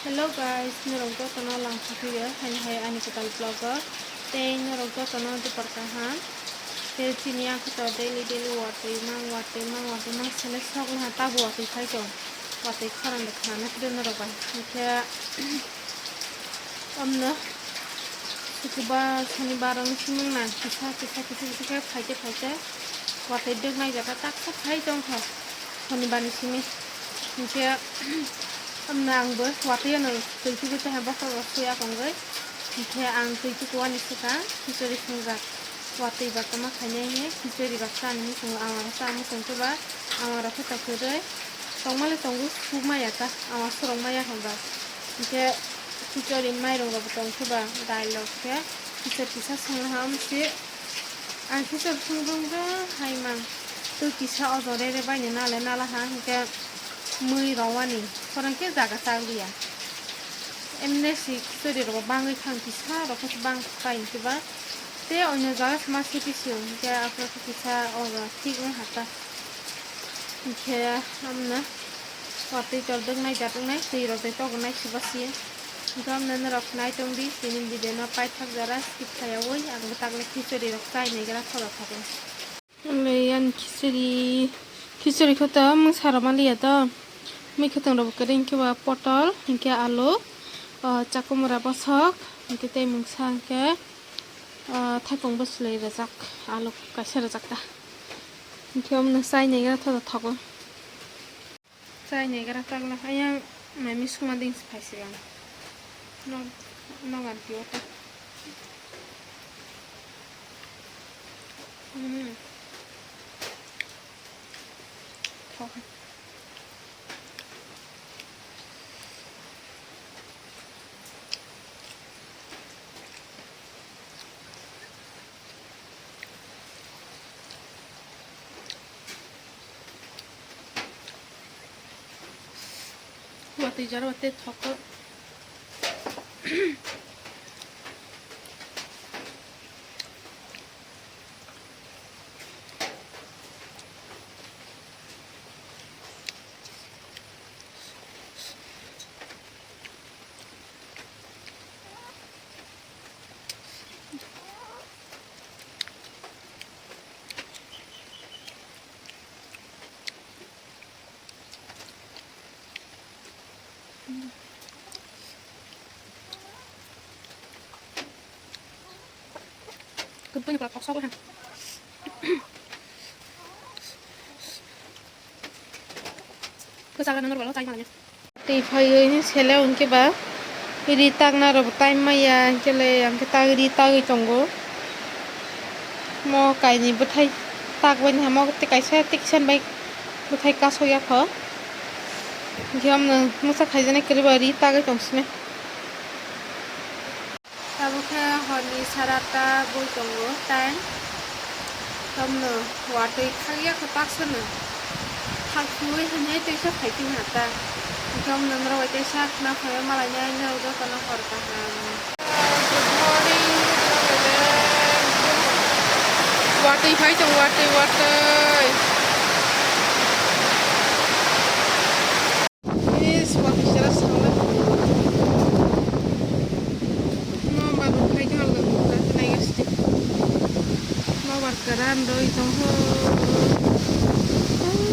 Hello guys, narongko tono lang video hai ani ketal vlogger. Te narongko tono tu perkahan. Te sini aku to daily watui mang sele sok na ta watui khai to. Watui kharan de khana de narokai. Kya amna sukuba sani barang simung na kisa khai watui de nai jata tak khai tong kha. Sani bani sini. Kya amna angbo watui no tuitu ko ha bakal suya konggai. Kya ang tuitu ko ani suka kisori sunga. Watui batama khanya he kisori baksa ni sunga amara samu suntuba amara phata kure. Tongmale tonggu suma yata amar sorong maya hamba. Kya kisori mai rong batong suba dialogue kya kisor kisa sunga ham si ang kisor sunga hai mang tu kisa odore re bai nala ha kya mui rawani orang ke jaga taglia emne si story ro bangai khang kisa ro khos bang pain kiba te onyo jaga sama situation ke apra kisa ora ठीक में hata ke amna wati jordeng nai jateng nai ti ro te to nai sibasi gam nan rok nai tong di tinin di dena pai thak jara skip khaya woi ang tak le khichuri rok kai nei gara thora thake le yan khichuri khota mung saramali ya to mi khetang rob kering ke ba potol hingke alu chakumura bosok hingke te mungsang ke thakong boslei rajak alu kaisa rajak ta hingke omna sai nei gara thoda thok sai nei gara takla ayang mami suma ding spicy gan no gan piota thok watui jar wate thok kebanyakan kosong kan kesalahan nomor kalau tanya tifai ini sele unke ba iri tagna ro time maya kele yang kita iri tagi tonggo mo kai ni buthai tag ban ha mo te kai sa tiksan bai buthai ka soya kho giam na musa khai jane kri ba iri tagi tongsne tabuke honi sarata boi tongo tan tomno watui khagya khapak sana khakui hanya itu isa khaiting hata gam namro wate sak na phaya malanya ina udo kana horta good morning watui phai tong watui is watui sara sala keran doi tong ho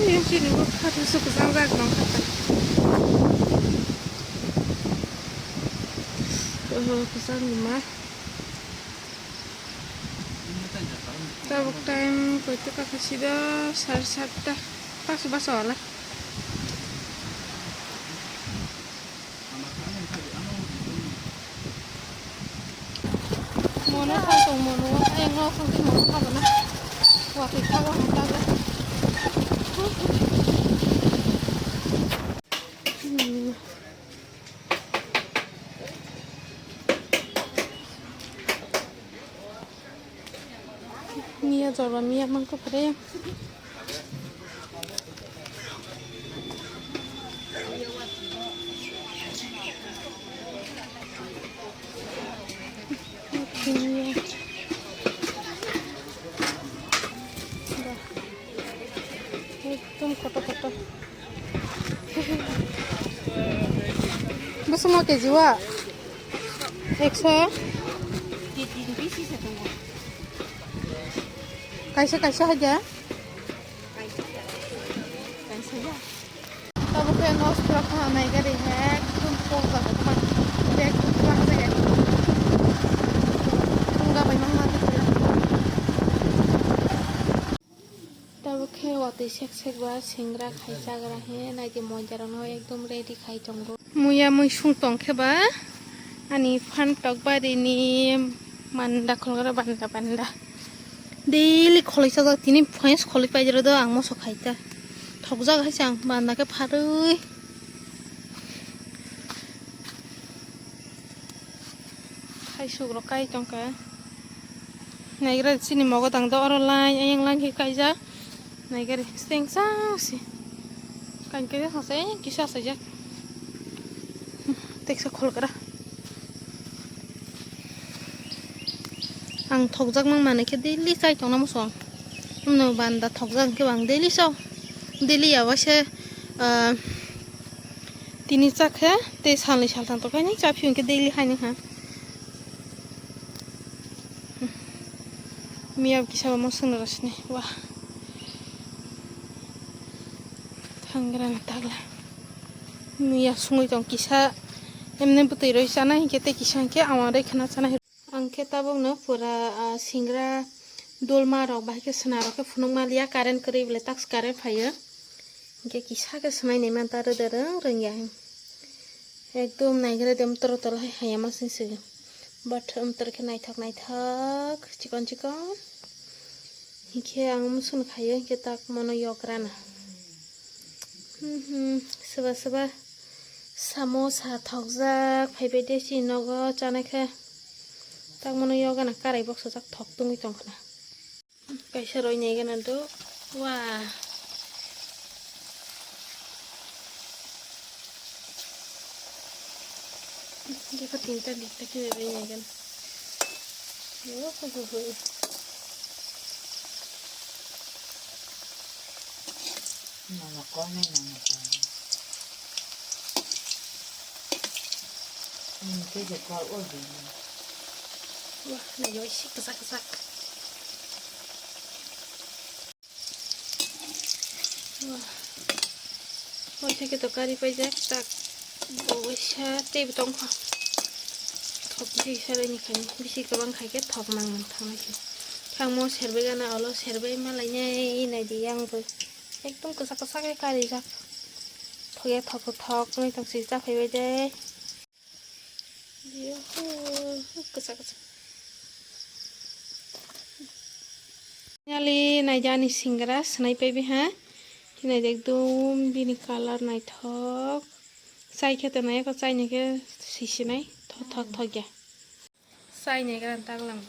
yang sini gua harus suka sangat dong kata pesan lima tabuk time ko itu kakak sida sar-sarta pas basola mono kantong mono ngo kantong mono apa na waktu kawan taga mia jorba mia mangko pare একদম কত semua keji wa 100 Keji bisi setengah. kaisa aja Kaisa ya. Tabu kayak nos berapa naik dari hek tumpuk banget teman hek tumpuk saja enggak memang mati ya tabu kayak waktu sek gua singra kaisa gerahe naik mojaran ho ekdom ready kai jongro muya mui sungtong keba ani fan tok bari ni manda khulgara banda daily college sa tini points college pai jero do ang mo so khaita thokjak haisang banda ke pharui khai sugro kai tongka naigra sini mogo dang do oro line ayang line ke kaija naigra steng sa si kan ke hase kisa saja teksa khulgara ang thokjak mang mane ke daily kai tong nam song no banda thokjak ke bang daily so daily awase tini chakha te salni saltan to kai ni chapiun ke daily haini ha miab kisa mo sung rasne wah thangran tagla miya sungoi tong kisa emne butei roi sana hingke kisa ke amare khana sana angke tabong no pura singra dolma rok bahke sna rok ke phunung malia current kri bele tax current phaiyo hingke kisa ke smai nei man tar dereng rengya ekdom naigre dem toro tolo hayama sinse but ter ke naithak chikon hingke ang musun khayo hingke tak mono yograna soba samosa thokjak phaibe desi nogo chanakha tak mono yoga na karai box jak thok tungui tongkhana kaisa roi nei gana do wa देखो तीनटा दिखता के रही है gun हो Nama kau ni nama kau. Ini kerja kau odi. wah na yo isi kesak wah wajah kita kari pajak tak bawasya te betong kha thok bisi sare ni khani bisi kabang khai ke thok mang thang ki thangmo serbe gana olo serbe malai nei nai di yang bo ekdom kesak ke kari jak thoye thok ni tang si ja phai de yo kesak nyali nai jani singra snai pebi ha hinai ekdom bini color nai thok sai khete nai ko chai ni ke sisi nai thok ya sai nei gran taglang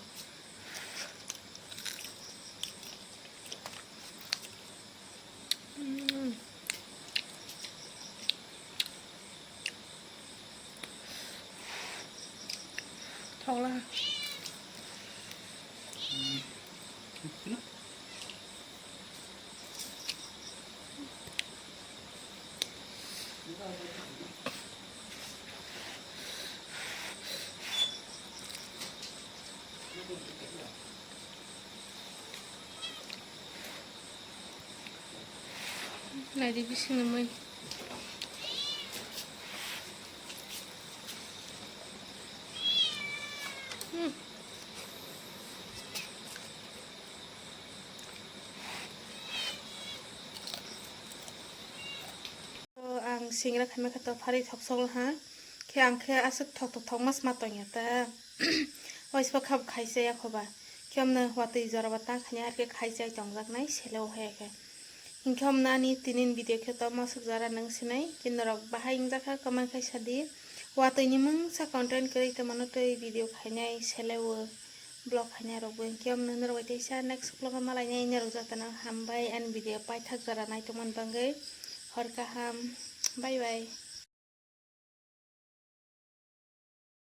thok la này đi bising naman ang singra kami kata pari thok sol ha ke ang ke asuk thok mas matonya ta ois pa khab khaise ya khoba kemna watui jora bata khani ar ke khaise tongjak nai selo he ke hingkham nani tinin video ke to masuk jara nang sinai kinrok bahai ingjaka kaman khaisa di watui ni mung sa content kri te mano tei video khainai selewo blog khainai rok buen kemna nro wai sa next vlog malai nai nero jatana hambai and video pai thak jara nai to man bangai hor kaham bye bye